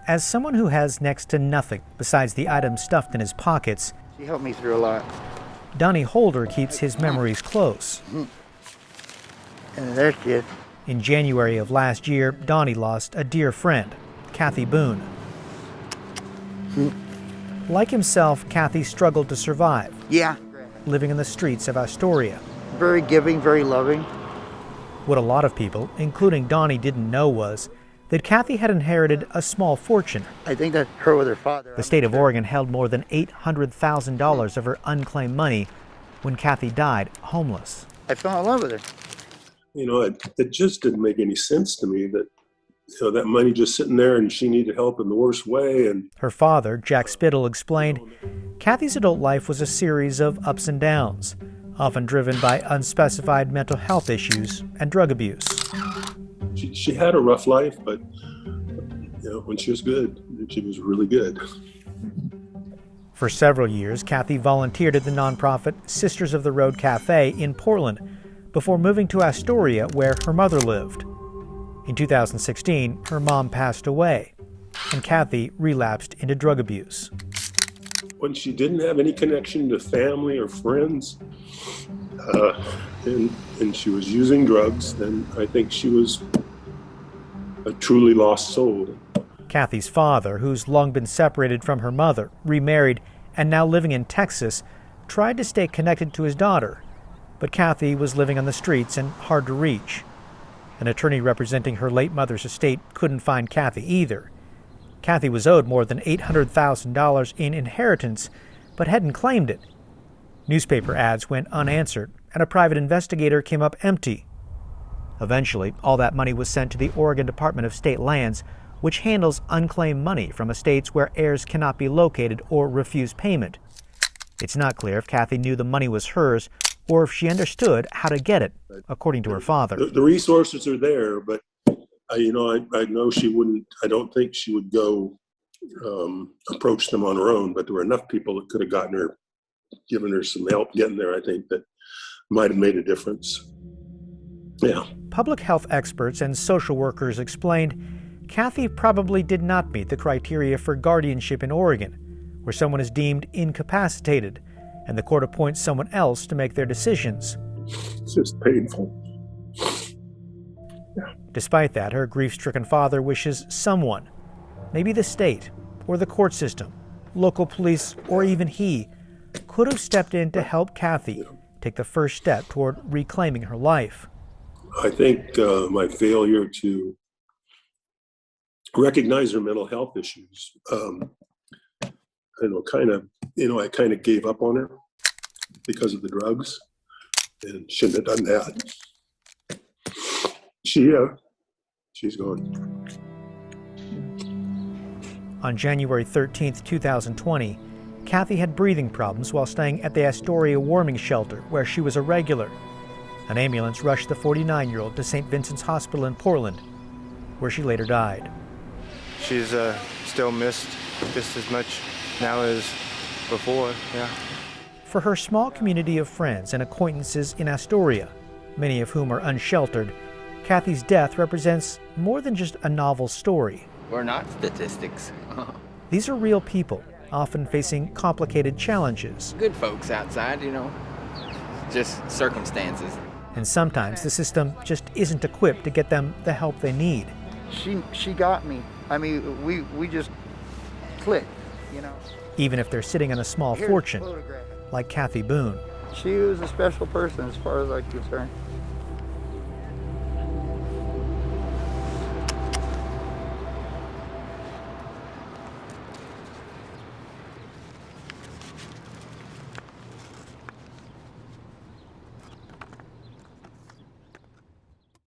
As someone who has next to nothing besides the items stuffed in his pockets, She helped me through a lot. Donnie Holder keeps his memories close. And there's kid. In January of last year, Donnie lost a dear friend, Cathy Boone. Like himself, Cathy struggled to survive, Yeah. living in the streets of Astoria. Very giving, very loving. What a lot of people, including Donnie, didn't know was that Cathy had inherited a small fortune. I think that's her with her father. The state of Oregon held more than $800,000 of her unclaimed money when Cathy died homeless. I fell in love with her. It just didn't make any sense to me that, that money just sitting there and she needed help in the worst way. And her father, Jack Spithill, explained Cathy's adult life was a series of ups and downs, often driven by unspecified mental health issues and drug abuse. She had a rough life, but when she was good, she was really good. For several years, Cathy volunteered at the nonprofit Sisters of the Road Cafe in Portland before moving to Astoria, where her mother lived. In 2016, her mom passed away, and Cathy relapsed into drug abuse. When she didn't have any connection to family or friends, and she was using drugs, then I think she was a truly lost soul. Cathy's father, who's long been separated from her mother, remarried, and now living in Texas, tried to stay connected to his daughter. But Cathy was living on the streets and hard to reach. An attorney representing her late mother's estate couldn't find Cathy either. Cathy was owed more than $800,000 in inheritance, but hadn't claimed it. Newspaper ads went unanswered, and a private investigator came up empty. Eventually, all that money was sent to the Oregon Department of State Lands, which handles unclaimed money from estates where heirs cannot be located or refuse payment. It's not clear if Cathy knew the money was hers or if she understood how to get it, according to her father. The resources are there, but I know she wouldn't. I don't think she would go approach them on her own. But there were enough people that could have given her some help getting there. I think that might have made a difference. Yeah. Public health experts and social workers explained Cathy probably did not meet the criteria for guardianship in Oregon, where someone is deemed incapacitated and the court appoints someone else to make their decisions. It's just painful. Yeah. Despite that, her grief-stricken father wishes someone, maybe the state or the court system, local police, or even he, could have stepped in to help Cathy take the first step toward reclaiming her life. I think my failure to recognize her mental health issues, I kind of gave up on her because of the drugs, and shouldn't have done that. She's gone. On January 13th, 2020, Cathy had breathing problems while staying at the Astoria warming shelter, where she was a regular. An ambulance rushed the 49-year-old to St. Vincent's Hospital in Portland, where she later died. She's still missed just as much now as before, yeah. For her small community of friends and acquaintances in Astoria, many of whom are unsheltered, Cathy's death represents more than just a novel story. We're not statistics. These are real people, often facing complicated challenges. Good folks outside, just circumstances. And sometimes the system just isn't equipped to get them the help they need. She got me. I mean, we just clicked, Even if they're sitting on a small fortune, like Cathy Boone. She was a special person as far as I'm concerned.